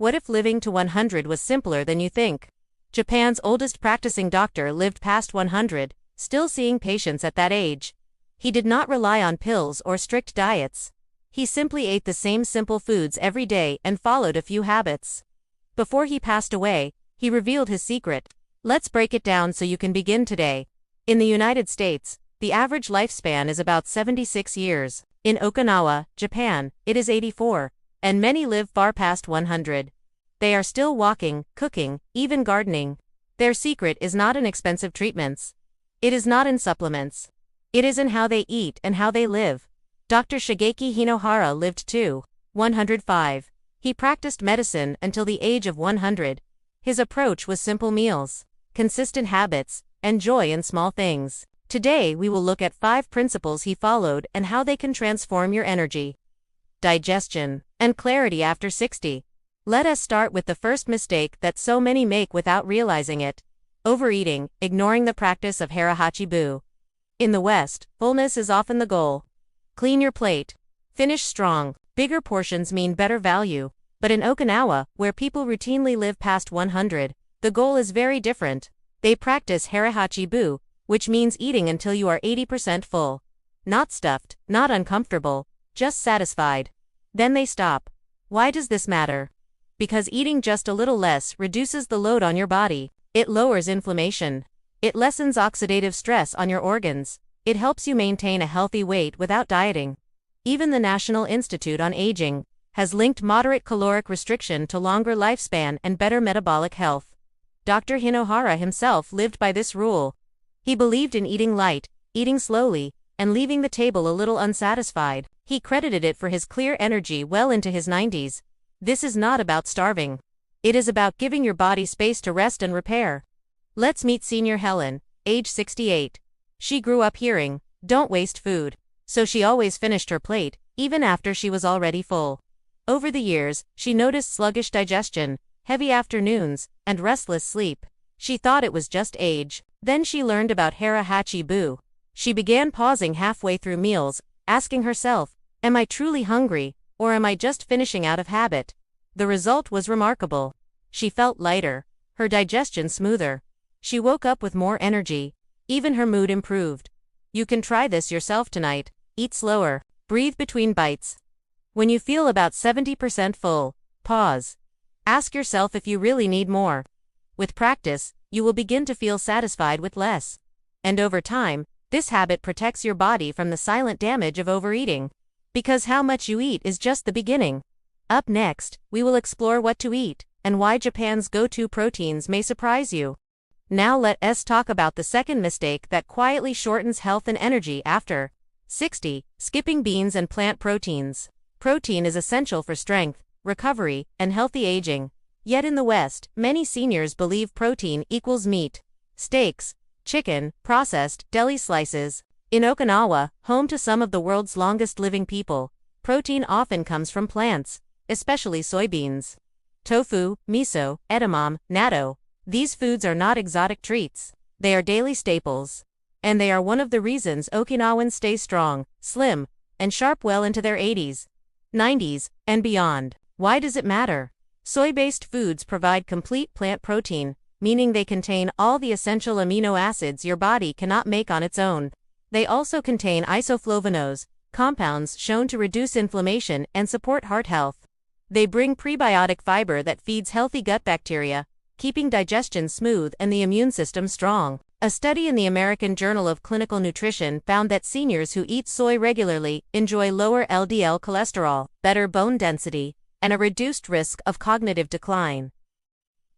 What if living to 100 was simpler than you think? Japan's oldest practicing doctor lived past 100, still seeing patients at that age. He did not rely on pills or strict diets. He simply ate the same simple foods every day and followed a few habits. Before he passed away, he revealed his secret. Let's break it down so you can begin today. In the United States, the average lifespan is about 76 years. In Okinawa, Japan, it is 84, and many live far past 100. They are still walking, cooking, even gardening. Their secret is not in expensive treatments. It is not in supplements. It is in how they eat and how they live. Dr. Shigeaki Hinohara lived to 105. He practiced medicine until the age of 100. His approach was simple meals, consistent habits, and joy in small things. Today we will look at 5 principles he followed and how they can transform your energy, digestion, and clarity after 60. Let us start with the first mistake that so many make without realizing it: overeating, ignoring the practice of hara-hachi-bu. In the West, fullness is often the goal. Clean your plate. Finish strong. Bigger portions mean better value. But in Okinawa, where people routinely live past 100, the goal is very different. They practice hara-hachi-bu, which means eating until you are 80% full. Not stuffed, not uncomfortable, just satisfied. Then they stop. Why does this matter? Because eating just a little less reduces the load on your body. It lowers inflammation. It lessens oxidative stress on your organs. It helps you maintain a healthy weight without dieting. Even the National Institute on Aging has linked moderate caloric restriction to longer lifespan and better metabolic health. Dr. Hinohara himself lived by this rule. He believed in eating light, eating slowly, and leaving the table a little unsatisfied. He credited it for his clear energy well into his 90s. This is not about starving. It is about giving your body space to rest and repair. Let's meet Senior Helen, age 68. She grew up hearing, "Don't waste food." So she always finished her plate, even after she was already full. Over the years, she noticed sluggish digestion, heavy afternoons, and restless sleep. She thought it was just age. Then she learned about hara-hachi-bu. She began pausing halfway through meals, asking herself, "Am I truly hungry, or am I just finishing out of habit?" The result was remarkable. She felt lighter, her digestion smoother. She woke up with more energy. Even her mood improved. You can try this yourself tonight. Eat slower. Breathe between bites. When you feel about 70% full, pause. Ask yourself if you really need more. With practice, you will begin to feel satisfied with less. And over time, this habit protects your body from the silent damage of overeating. Because how much you eat is just the beginning. Up next, we will explore what to eat, and why Japan's go-to proteins may surprise you. Now let us talk about the second mistake that quietly shortens health and energy after 60, skipping beans and plant proteins. Protein is essential for strength, recovery, and healthy aging. Yet in the West, many seniors believe protein equals meat, steaks, chicken, processed, deli slices. In Okinawa, home to some of the world's longest living people, protein often comes from plants, especially soybeans. Tofu, miso, edamame, natto. These foods are not exotic treats. They are daily staples. And they are one of the reasons Okinawans stay strong, slim, and sharp well into their 80s, 90s, and beyond. Why does it matter? Soy-based foods provide complete plant protein, meaning they contain all the essential amino acids your body cannot make on its own. They also contain isoflavonoids, compounds shown to reduce inflammation and support heart health. They bring prebiotic fiber that feeds healthy gut bacteria, keeping digestion smooth and the immune system strong. A study in the American Journal of Clinical Nutrition found that seniors who eat soy regularly enjoy lower LDL cholesterol, better bone density, and a reduced risk of cognitive decline.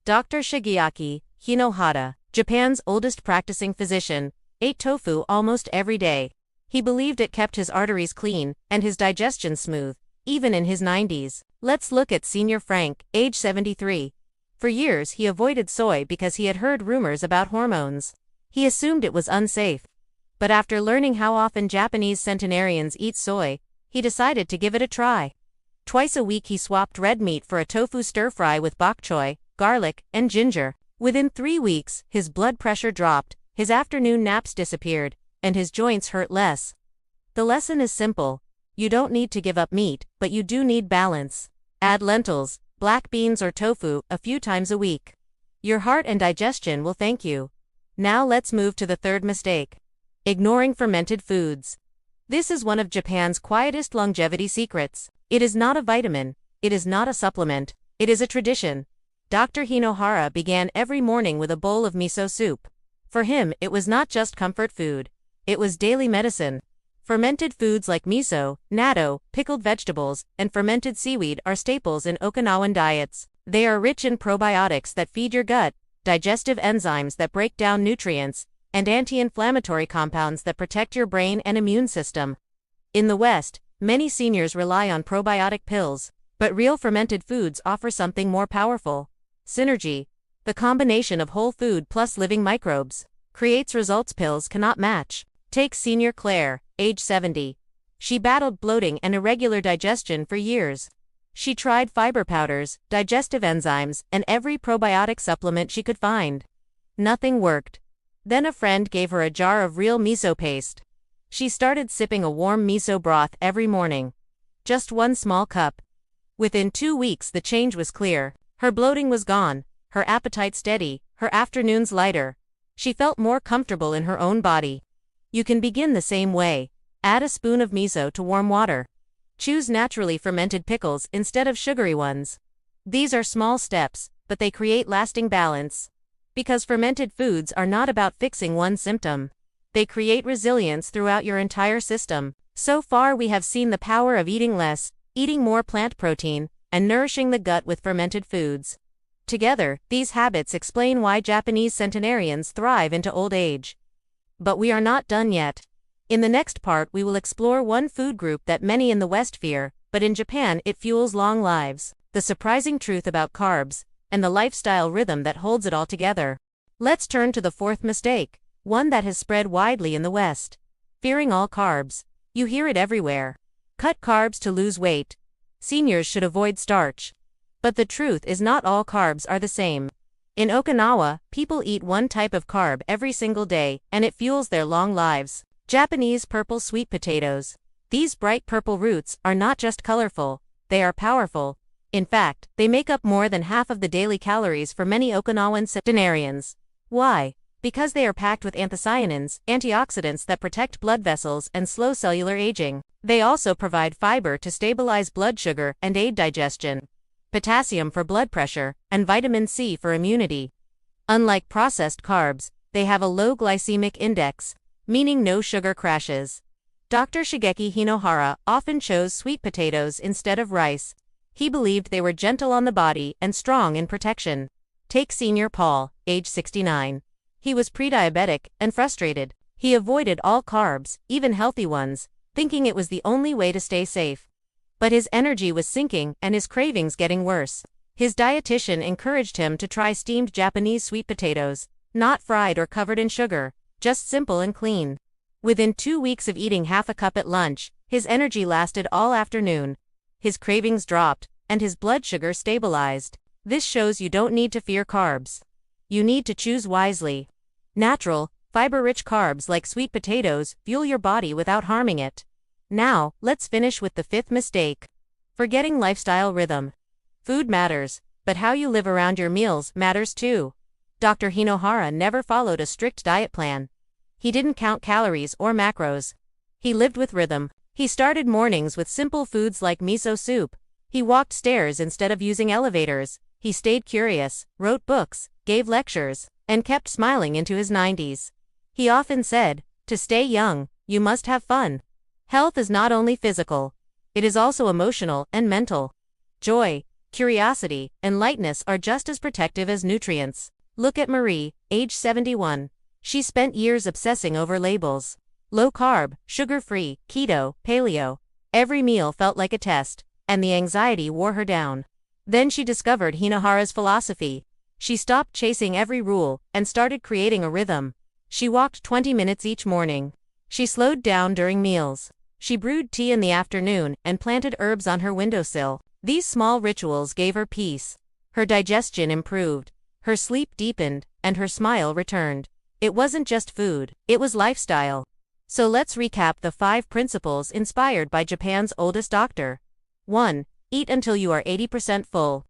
Dr. Shigeaki Hinohara, Japan's oldest practicing physician, ate tofu almost every day. He believed it kept his arteries clean and his digestion smooth, even in his 90s. Let's look at Senior Frank, age 73. For years he avoided soy because he had heard rumors about hormones. He assumed it was unsafe. But after learning how often Japanese centenarians eat soy, he decided to give it a try. Twice a week he swapped red meat for a tofu stir-fry with bok choy, garlic, and ginger. Within 3 weeks, his blood pressure dropped, his afternoon naps disappeared, and his joints hurt less. The lesson is simple. You don't need to give up meat, but you do need balance. Add lentils, black beans or tofu, a few times a week. Your heart and digestion will thank you. Now let's move to the third mistake. Ignoring fermented foods. This is one of Japan's quietest longevity secrets. It is not a vitamin. It is not a supplement. It is a tradition. Dr. Hinohara began every morning with a bowl of miso soup. For him, it was not just comfort food. It was daily medicine. Fermented foods like miso, natto, pickled vegetables, and fermented seaweed are staples in Okinawan diets. They are rich in probiotics that feed your gut, digestive enzymes that break down nutrients, and anti-inflammatory compounds that protect your brain and immune system. In the West, many seniors rely on probiotic pills, but real fermented foods offer something more powerful. Synergy, the combination of whole food plus living microbes, creates results pills cannot match. Take Senior Claire, age 70. She battled bloating and irregular digestion for years. She tried fiber powders, digestive enzymes, and every probiotic supplement she could find. Nothing worked. Then a friend gave her a jar of real miso paste. She started sipping a warm miso broth every morning. Just one small cup. Within 2 weeks the change was clear. Her bloating was gone, her appetite steady, her afternoons lighter. She felt more comfortable in her own body. You can begin the same way. Add a spoon of miso to warm water. Choose naturally fermented pickles instead of sugary ones. These are small steps, but they create lasting balance. Because fermented foods are not about fixing one symptom. They create resilience throughout your entire system. So far we have seen the power of eating less, eating more plant protein, and nourishing the gut with fermented foods. Together, these habits explain why Japanese centenarians thrive into old age. But we are not done yet. In the next part we will explore one food group that many in the West fear, but in Japan it fuels long lives, the surprising truth about carbs, and the lifestyle rhythm that holds it all together. Let's turn to the fourth mistake, one that has spread widely in the West. Fearing all carbs. You hear it everywhere. Cut carbs to lose weight. Seniors should avoid starch. But the truth is not all carbs are the same. In Okinawa, people eat one type of carb every single day, and it fuels their long lives. Japanese purple sweet potatoes. These bright purple roots are not just colorful, they are powerful. In fact, they make up more than half of the daily calories for many Okinawan centenarians. Why? Because they are packed with anthocyanins, antioxidants that protect blood vessels and slow cellular aging. They also provide fiber to stabilize blood sugar and aid digestion, potassium for blood pressure, and vitamin C for immunity. Unlike processed carbs, they have a low glycemic index, meaning no sugar crashes. Dr. Shigeaki Hinohara often chose sweet potatoes instead of rice. He believed they were gentle on the body and strong in protection. Take Senior Paul, age 69. He was pre-diabetic and frustrated. He avoided all carbs, even healthy ones, thinking it was the only way to stay safe. But his energy was sinking and his cravings getting worse. His dietitian encouraged him to try steamed Japanese sweet potatoes, not fried or covered in sugar, just simple and clean. Within 2 weeks of eating half a cup at lunch, his energy lasted all afternoon. His cravings dropped, and his blood sugar stabilized. This shows you don't need to fear carbs. You need to choose wisely. Natural, fiber-rich carbs like sweet potatoes fuel your body without harming it. Now, let's finish with the fifth mistake. Forgetting lifestyle rhythm. Food matters, but how you live around your meals matters too. Dr. Hinohara never followed a strict diet plan. He didn't count calories or macros. He lived with rhythm. He started mornings with simple foods like miso soup. He walked stairs instead of using elevators. He stayed curious, wrote books, gave lectures, and kept smiling into his 90s. He often said, "To stay young, you must have fun." Health is not only physical. It is also emotional and mental. Joy, curiosity, and lightness are just as protective as nutrients. Look at Marie, age 71. She spent years obsessing over labels. Low carb, sugar-free, keto, paleo. Every meal felt like a test, and the anxiety wore her down. Then she discovered Hinohara's philosophy. She stopped chasing every rule and started creating a rhythm. She walked 20 minutes each morning. She slowed down during meals. She brewed tea in the afternoon and planted herbs on her windowsill. These small rituals gave her peace. Her digestion improved. Her sleep deepened, and her smile returned. It wasn't just food, it was lifestyle. So let's recap the 5 principles inspired by Japan's oldest doctor. 1. Eat until you are 80% full.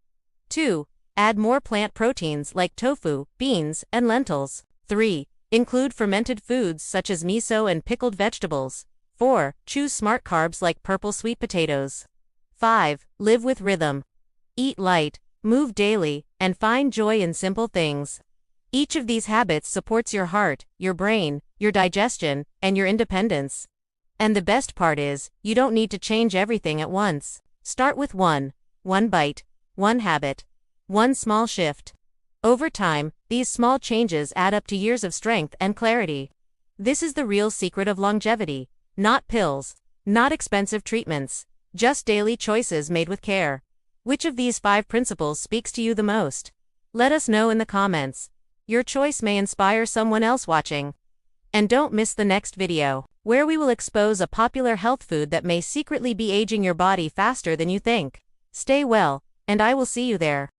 2. Add more plant proteins like tofu, beans, and lentils. 3. Include fermented foods such as miso and pickled vegetables. 4. Choose smart carbs like purple sweet potatoes. 5. Live with rhythm. Eat light, move daily, and find joy in simple things. Each of these habits supports your heart, your brain, your digestion, and your independence. And the best part is, you don't need to change everything at once. Start with one bite, one habit, one small shift. Over time, these small changes add up to years of strength and clarity. This is the real secret of longevity. Not pills, not expensive treatments, just daily choices made with care. Which of these 5 principles speaks to you the most? Let us know in the comments. Your choice may inspire someone else watching. And don't miss the next video, where we will expose a popular health food that may secretly be aging your body faster than you think. Stay well, and I will see you there.